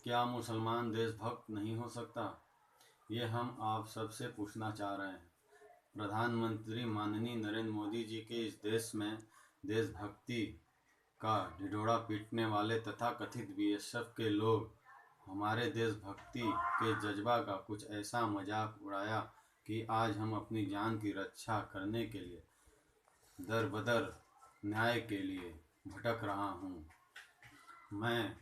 क्या मुसलमान देशभक्त नहीं हो सकता? ये हम आप सबसे पूछना चाह रहे हैं। प्रधानमंत्री माननीय नरेंद्र मोदी जी के इस देश में देशभक्ति का ढिढोरा पीटने वाले तथा कथित बीएसएफ के लोग हमारे देशभक्ति के जज्बा का कुछ ऐसा मजाक उड़ाया कि आज हम अपनी जान की रक्षा करने के लिए दर बदर न्याय के लिए भटक रहा हूँ। मैं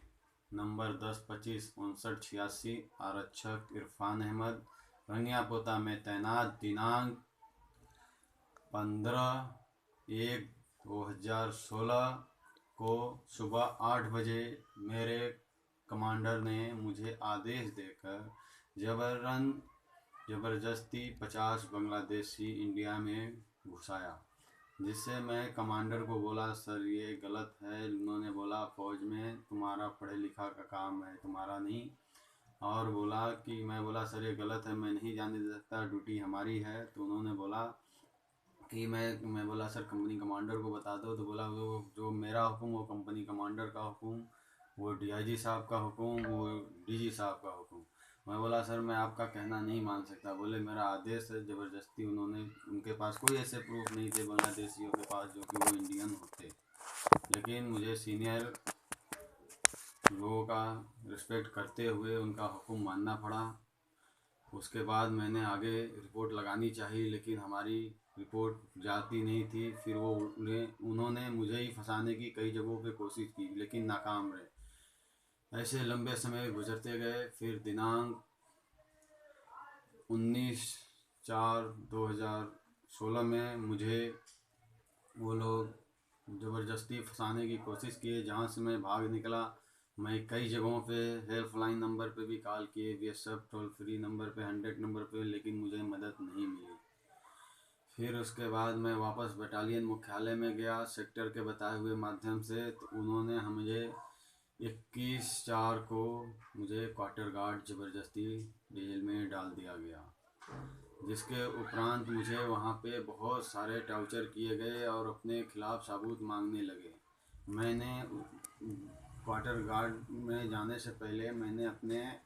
नंबर 10-25-59-86 आरक्षक इरफान अहमद रंगियापोता में तैनात दिनांक 15/1/2016 को सुबह 8 बजे मेरे कमांडर ने मुझे आदेश देकर ज़बरदस्ती 50 बांग्लादेशी इंडिया में घुसाया, जिससे मैं कमांडर को बोला, सर ये गलत है। उन्होंने बोला, फ़ौज में तुम्हारा पढ़े लिखा का काम है, तुम्हारा नहीं। और बोला कि मैं बोला, सर ये गलत है, मैं नहीं जाने दे सकता, ड्यूटी हमारी है। तो उन्होंने बोला कि मैं बोला, सर कंपनी कमांडर को बता दो। तो बोला, वो जो मेरा हुक्म वो कंपनी कमांडर का हुक्म, वो डीआईजी साहब का हुक्म, वो डीजी साहब का हुक्म। मैं बोला, सर मैं आपका कहना नहीं मान सकता। बोले, मेरा आदेश है। ज़बरदस्ती उन्होंने, उनके पास कोई ऐसे प्रूफ नहीं थे बांग्लादेशियों के पास जो कि वो इंडियन होते, लेकिन मुझे सीनियर लोगों का रिस्पेक्ट करते हुए उनका हुक्म मानना पड़ा। उसके बाद मैंने आगे रिपोर्ट लगानी चाहिए, लेकिन हमारी रिपोर्ट जाती नहीं थी। फिर वो उन्होंने मुझे ही फंसाने की कई जगहों पे कोशिश की, लेकिन नाकाम रहे। ऐसे लंबे समय गुजरते गए। फिर दिनांक 19/4/2016 में मुझे वो लोग ज़बरदस्ती फंसाने की कोशिश किए, जहाँ से मैं भाग निकला। मैं कई जगहों पे हेल्पलाइन नंबर पे भी कॉल किए, बीएसएफ टोल फ्री नंबर पे, 100 नंबर पे, लेकिन मुझे मदद नहीं मिली। फिर उसके बाद मैं वापस बटालियन मुख्यालय में गया सेक्टर के बताए हुए माध्यम से। तो उन्होंने मुझे 21/4 को मुझे क्वार्टर गार्ड ज़बरदस्ती जेल में डाल दिया गया, जिसके उपरांत मुझे वहाँ पे बहुत सारे टॉर्चर किए गए और अपने खिलाफ़ सबूत मांगने लगे। मैंने क्वार्टर गार्ड में जाने से पहले मैंने अपने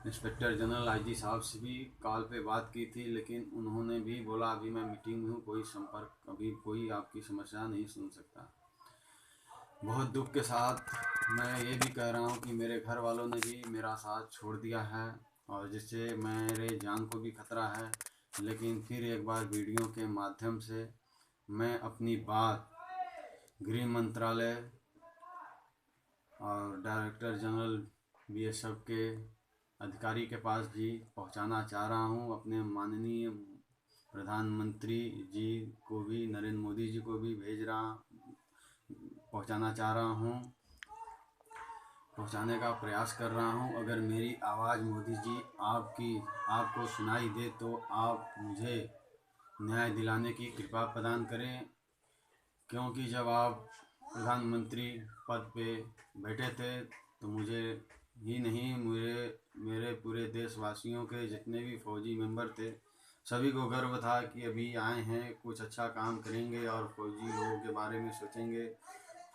इंस्पेक्टर जनरल आईजी साहब से भी कॉल पे बात की थी, लेकिन उन्होंने भी बोला, अभी मैं मीटिंग में हूँ, कोई संपर्क, अभी कोई आपकी समस्या नहीं सुन सकता। बहुत दुख के साथ मैं ये भी कह रहा हूँ कि मेरे घर वालों ने भी मेरा साथ छोड़ दिया है, और जिससे मेरे जान को भी खतरा है। लेकिन फिर एक बार वीडियो के माध्यम से मैं अपनी बात गृह मंत्रालय और डायरेक्टर जनरल बीएसएफ के अधिकारी के पास भी पहुंचाना चाह रहा हूं। अपने माननीय प्रधानमंत्री जी को भी, नरेंद्र मोदी जी को भी पहुंचाना चाह रहा हूं, पहुंचाने का प्रयास कर रहा हूं। अगर मेरी आवाज़ मोदी जी आपको सुनाई दे तो आप मुझे न्याय दिलाने की कृपा प्रदान करें, क्योंकि जब आप प्रधानमंत्री पद पे बैठे थे तो मुझे ही नहीं, मेरे पूरे देशवासियों के जितने भी फौजी मेंबर थे, सभी को गर्व था कि अभी आए हैं, कुछ अच्छा काम करेंगे और फौजी लोगों के बारे में सोचेंगे।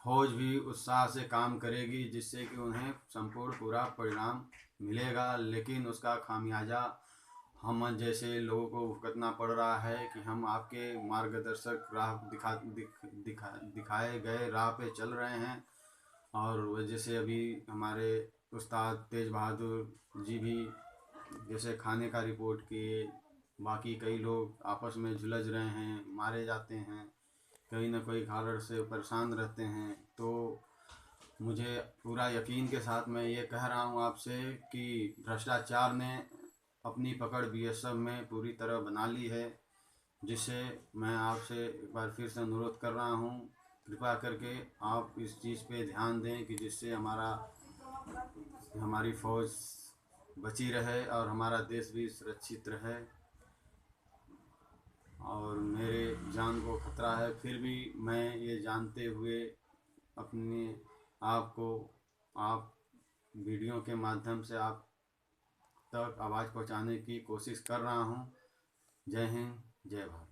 फौज भी उत्साह से काम करेगी, जिससे कि उन्हें संपूर्ण पूरा परिणाम मिलेगा। लेकिन उसका खामियाजा हम जैसे लोगों को भुगतना पड़ रहा है कि हम आपके मार्गदर्शक राह दिखाए गए राह पे चल रहे हैं। और जैसे अभी हमारे उस्ताद तेज बहादुर जी भी जैसे खाने का रिपोर्ट किए, बाकी कई लोग आपस में झुलझ रहे हैं, मारे जाते हैं, कहीं ना कोई कारण से परेशान रहते हैं। तो मुझे पूरा यकीन के साथ मैं ये कह रहा हूँ आपसे कि भ्रष्टाचार ने अपनी पकड़ बीएसएफ में पूरी तरह बना ली है, जिससे मैं आपसे एक बार फिर से अनुरोध कर रहा हूँ, कृपा करके आप इस चीज़ पे ध्यान दें कि जिससे हमारी फ़ौज बची रहे और हमारा देश भी सुरक्षित रहे। और मेरे जान को खतरा है, फिर भी मैं ये जानते हुए अपने आप वीडियो के माध्यम से आप तक आवाज़ पहुंचाने की कोशिश कर रहा हूं। जय हिंद, जय भारत।